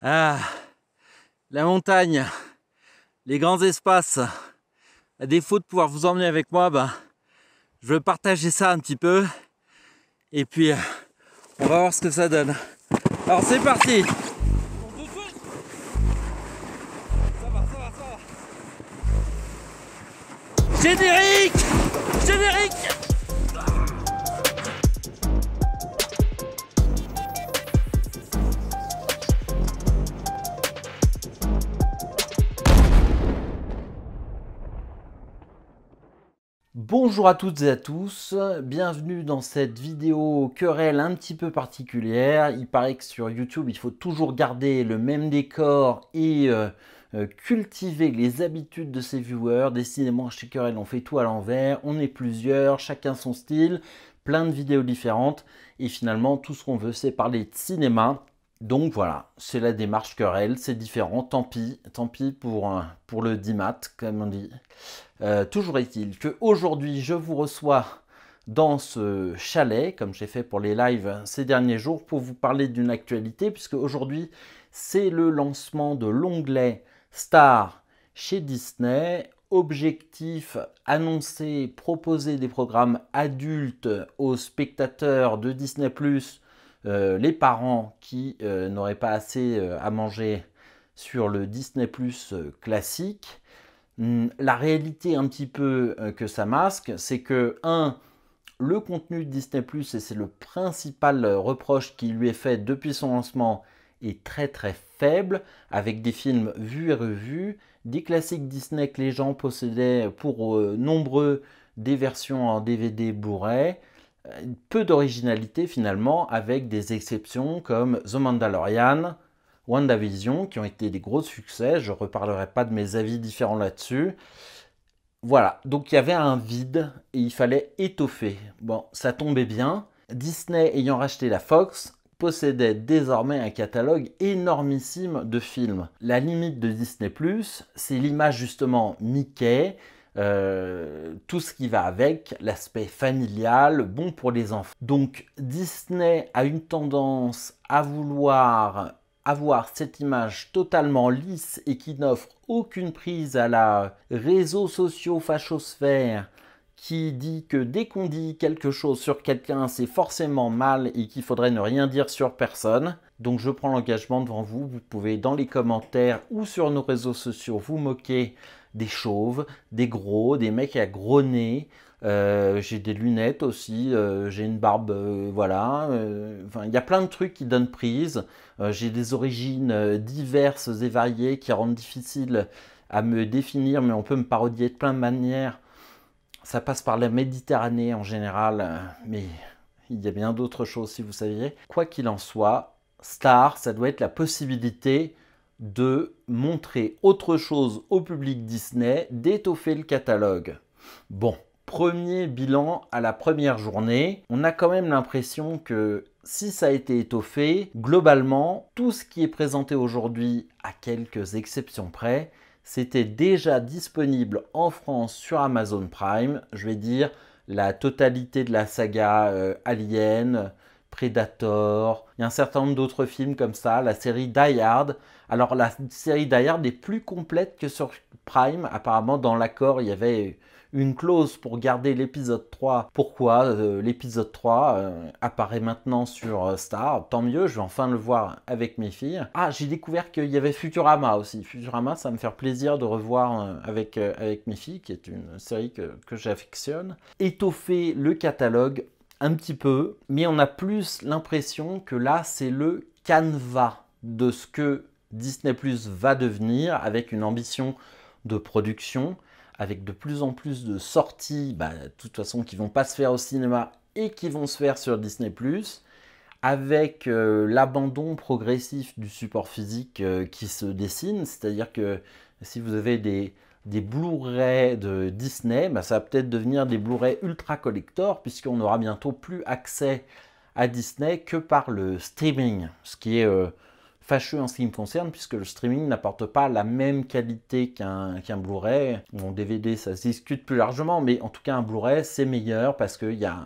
Ah, la montagne, les grands espaces. À défaut de pouvoir vous emmener avec moi, je veux partager ça un petit peu. Et puis, on va voir ce que ça donne. Alors, c'est parti. Ça va, ça va, ça va. Générique! Générique! Bonjour à toutes et à tous, bienvenue dans cette vidéo querelle un petit peu particulière. Il paraît que sur YouTube, il faut toujours garder le même décor et cultiver les habitudes de ses viewers. Décidément, chez Querelle, on fait tout à l'envers, on est plusieurs, chacun son style, plein de vidéos différentes. Et finalement, tout ce qu'on veut, c'est parler de cinéma. Donc voilà, c'est la démarche Querelle, c'est différent, tant pis pour le DIMAT, comme on dit. Toujours est-il qu'aujourd'hui, je vous reçois dans ce chalet, comme j'ai fait pour les lives ces derniers jours, pour vous parler d'une actualité, puisque aujourd'hui, c'est le lancement de l'onglet Star chez Disney. Objectif annoncé, proposer des programmes adultes aux spectateurs de Disney+, les parents qui n'auraient pas assez à manger sur le Disney+, classique. La réalité un petit peu que ça masque, c'est que, le contenu de Disney+, et c'est le principal reproche qui lui est fait depuis son lancement, est très très faible, avec des films vus et revus, des classiques Disney que les gens possédaient pour nombreux, des versions en DVD Blu-ray, peu d'originalité finalement, avec des exceptions comme The Mandalorian, WandaVision, qui ont été des gros succès. Je ne reparlerai pas de mes avis différents là-dessus. Voilà, donc il y avait un vide et il fallait étoffer. Bon, ça tombait bien. Disney, ayant racheté la Fox, possédait désormais un catalogue énormissime de films. La limite de Disney+, c'est l'image justement Mickey, tout ce qui va avec, l'aspect familial, bon pour les enfants. Donc Disney a une tendance à vouloir avoir cette image totalement lisse et qui n'offre aucune prise à la réseaux sociaux fachosphère qui dit que dès qu'on dit quelque chose sur quelqu'un, c'est forcément mal et qu'il faudrait ne rien dire sur personne. Donc je prends l'engagement devant vous, vous pouvez dans les commentaires ou sur nos réseaux sociaux vous moquer des chauves, des gros, des mecs à gros nez. J'ai des lunettes aussi, j'ai une barbe, voilà. Enfin, il y a plein de trucs qui donnent prise. J'ai des origines diverses et variées qui rendent difficile à me définir, mais on peut me parodier de plein de manières. Ça passe par la Méditerranée en général, mais il y a bien d'autres choses si vous saviez. Quoi qu'il en soit, Star, ça doit être la possibilité de montrer autre chose au public Disney, d'étoffer le catalogue. Bon, premier bilan à la première journée, on a quand même l'impression que si ça a été étoffé, globalement, tout ce qui est présenté aujourd'hui, à quelques exceptions près, c'était déjà disponible en France sur Amazon Prime. Je vais dire la totalité de la saga Alien, Predator, il y a un certain nombre d'autres films comme ça, la série Die Hard. Alors la série Die Hard est plus complète que sur Prime. Apparemment dans l'accord il y avait une clause pour garder l'épisode 3. Pourquoi l'épisode 3 apparaît maintenant sur Star? Tant mieux, je vais enfin le voir avec mes filles. Ah, j'ai découvert qu'il y avait Futurama aussi. Futurama, ça va me faire plaisir de revoir avec mes filles, qui est une série que j'affectionne. Étoffer le catalogue un petit peu, mais on a plus l'impression que là, c'est le canevas de ce que Disney+ va devenir, avec une ambition de production, avec de plus en plus de sorties, de toute façon, qui ne vont pas se faire au cinéma et qui vont se faire sur Disney+, avec l'abandon progressif du support physique qui se dessine, c'est-à-dire que si vous avez des Blu-ray de Disney, ça va peut-être devenir des Blu-ray ultra collector, puisqu'on n'aura bientôt plus accès à Disney que par le streaming, ce qui est fâcheux en ce qui me concerne, puisque le streaming n'apporte pas la même qualité qu'un Blu-ray. Bon, DVD, ça se discute plus largement, mais en tout cas, un Blu-ray, c'est meilleur parce qu'il y a un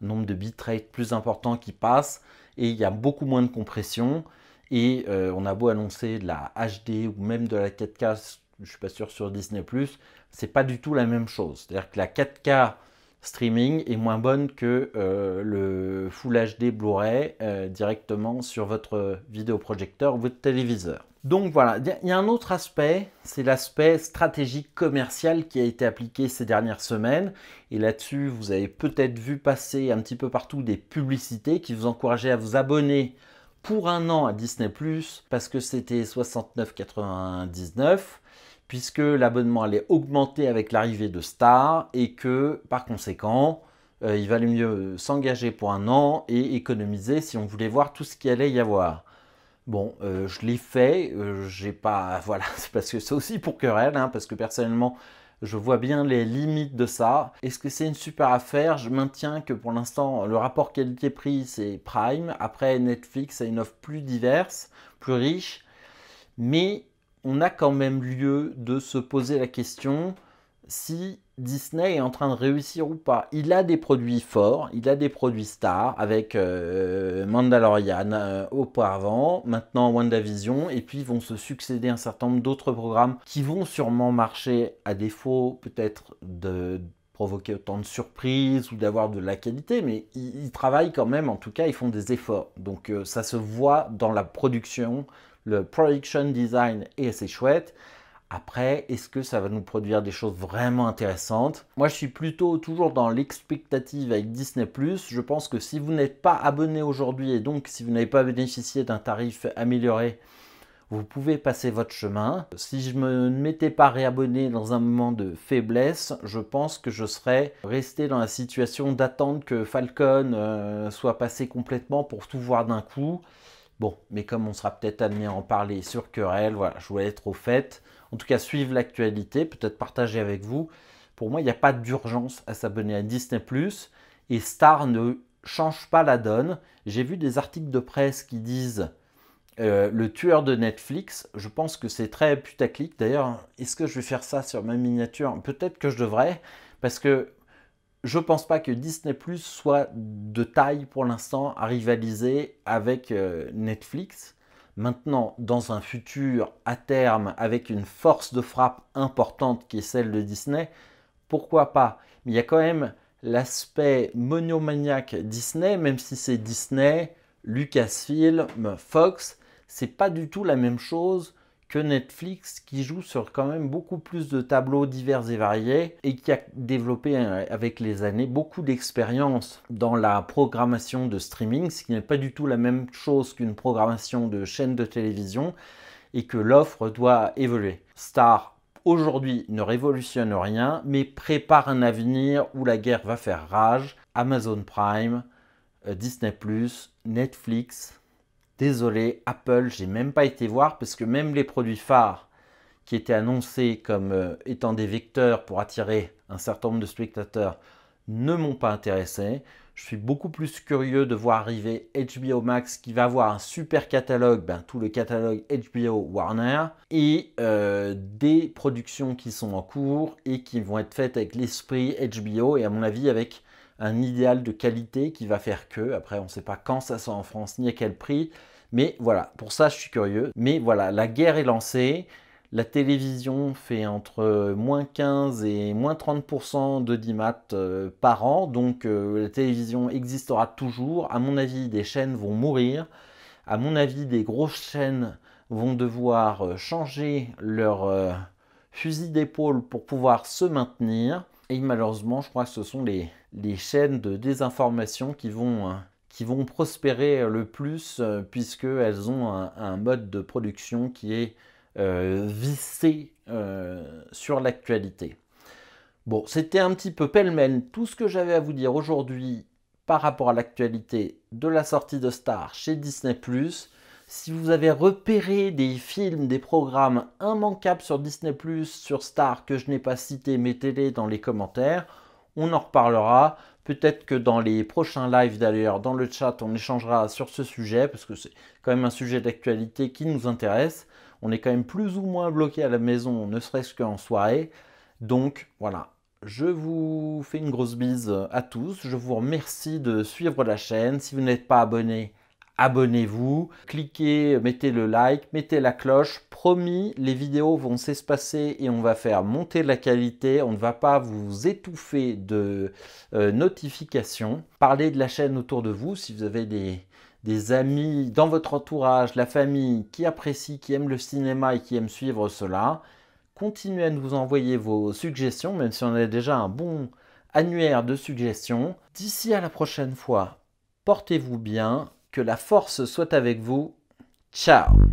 nombre de bitrate plus important qui passe et il y a beaucoup moins de compression. Et on a beau annoncer de la HD ou même de la 4K, je ne suis pas sûr sur Disney+, c'est pas du tout la même chose. C'est-à-dire que la 4K streaming est moins bonne que le Full HD Blu-ray directement sur votre vidéoprojecteur ou votre téléviseur. Donc voilà, il y a un autre aspect, c'est l'aspect stratégique commercial qui a été appliqué ces dernières semaines. Et là-dessus, vous avez peut-être vu passer un petit peu partout des publicités qui vous encourageaient à vous abonner pour un an à Disney+, parce que c'était 69,99 €, puisque l'abonnement allait augmenter avec l'arrivée de Star et que, par conséquent, il valait mieux s'engager pour un an et économiser si on voulait voir tout ce qu'il allait y avoir. Bon, je l'ai fait, j'ai pas... Voilà, c'est parce que c'est aussi pour querelle, hein, parce que personnellement, je vois bien les limites de ça. Est-ce que c'est une super affaire? Je maintiens que pour l'instant, le rapport qualité-prix, c'est Prime. Après, Netflix a une offre plus diverse, plus riche. Mais on a quand même lieu de se poser la question si Disney est en train de réussir ou pas. Il a des produits forts, il a des produits stars avec Mandalorian auparavant, maintenant WandaVision, et puis vont se succéder un certain nombre d'autres programmes qui vont sûrement marcher à défaut peut-être de provoquer autant de surprises ou d'avoir de la qualité, mais ils travaillent quand même, en tout cas ils font des efforts. Donc ça se voit dans la production, le production design est assez chouette. Après, est-ce que ça va nous produire des choses vraiment intéressantes? Moi, je suis plutôt toujours dans l'expectative avec Disney+. Je pense que si vous n'êtes pas abonné aujourd'hui et donc si vous n'avez pas bénéficié d'un tarif amélioré, vous pouvez passer votre chemin. Si je ne m'étais pas réabonné dans un moment de faiblesse, je pense que je serais resté dans la situation d'attendre que Falcon soit passé complètement pour tout voir d'un coup. Bon, mais comme on sera peut-être amené à en parler sur Querelle, voilà, je voulais être au fait. En tout cas, suivre l'actualité, peut-être partager avec vous. Pour moi, il n'y a pas d'urgence à s'abonner à Disney+. Et Star ne change pas la donne. J'ai vu des articles de presse qui disent le tueur de Netflix. Je pense que c'est très putaclic. D'ailleurs, est-ce que je vais faire ça sur ma miniature? Peut-être que je devrais, parce que je ne pense pas que Disney+ soit de taille pour l'instant à rivaliser avec Netflix. Maintenant, dans un futur à terme avec une force de frappe importante qui est celle de Disney, pourquoi pas? Mais il y a quand même l'aspect monomaniaque Disney, même si c'est Disney, Lucasfilm, Fox, c'est pas du tout la même chose que Netflix qui joue sur quand même beaucoup plus de tableaux divers et variés et qui a développé avec les années beaucoup d'expérience dans la programmation de streaming, ce qui n'est pas du tout la même chose qu'une programmation de chaîne de télévision et que l'offre doit évoluer. Star aujourd'hui ne révolutionne rien mais prépare un avenir où la guerre va faire rage. Amazon Prime, Disney+, Netflix. Désolé, Apple, j'ai même pas été voir parce que même les produits phares qui étaient annoncés comme étant des vecteurs pour attirer un certain nombre de spectateurs ne m'ont pas intéressé. Je suis beaucoup plus curieux de voir arriver HBO Max qui va avoir un super catalogue, tout le catalogue HBO Warner, et des productions qui sont en cours et qui vont être faites avec l'esprit HBO et à mon avis avec un idéal de qualité qui va faire que, après on ne sait pas quand ça sort en France ni à quel prix, mais voilà, pour ça je suis curieux. Mais voilà, la guerre est lancée, la télévision fait entre moins 15 et moins 30% d'audimat par an, donc la télévision existera toujours. À mon avis, des chaînes vont mourir, à mon avis, des grosses chaînes vont devoir changer leur fusil d'épaule pour pouvoir se maintenir. Et malheureusement, je crois que ce sont les chaînes de désinformation qui vont prospérer le plus puisqu'elles ont un mode de production qui est vissé sur l'actualité. Bon, c'était un petit peu pêle-mêle tout ce que j'avais à vous dire aujourd'hui par rapport à l'actualité de la sortie de Star chez Disney+. Si vous avez repéré des films, des programmes immanquables sur Disney+, sur Star que je n'ai pas cités, mettez-les dans les commentaires. On en reparlera. Peut-être que dans les prochains lives d'ailleurs, dans le chat, on échangera sur ce sujet parce que c'est quand même un sujet d'actualité qui nous intéresse. On est quand même plus ou moins bloqué à la maison, ne serait-ce qu'en soirée. Donc voilà, je vous fais une grosse bise à tous. Je vous remercie de suivre la chaîne. Si vous n'êtes pas abonné, abonnez-vous, cliquez, mettez le like, mettez la cloche. Promis, les vidéos vont s'espacer et on va faire monter la qualité. On ne va pas vous étouffer de notifications. Parlez de la chaîne autour de vous si vous avez des amis dans votre entourage, la famille qui apprécient, qui aiment le cinéma et qui aiment suivre cela. Continuez à nous envoyer vos suggestions, même si on a déjà un bon annuaire de suggestions. D'ici à la prochaine fois, portez-vous bien, que la force soit avec vous. Ciao!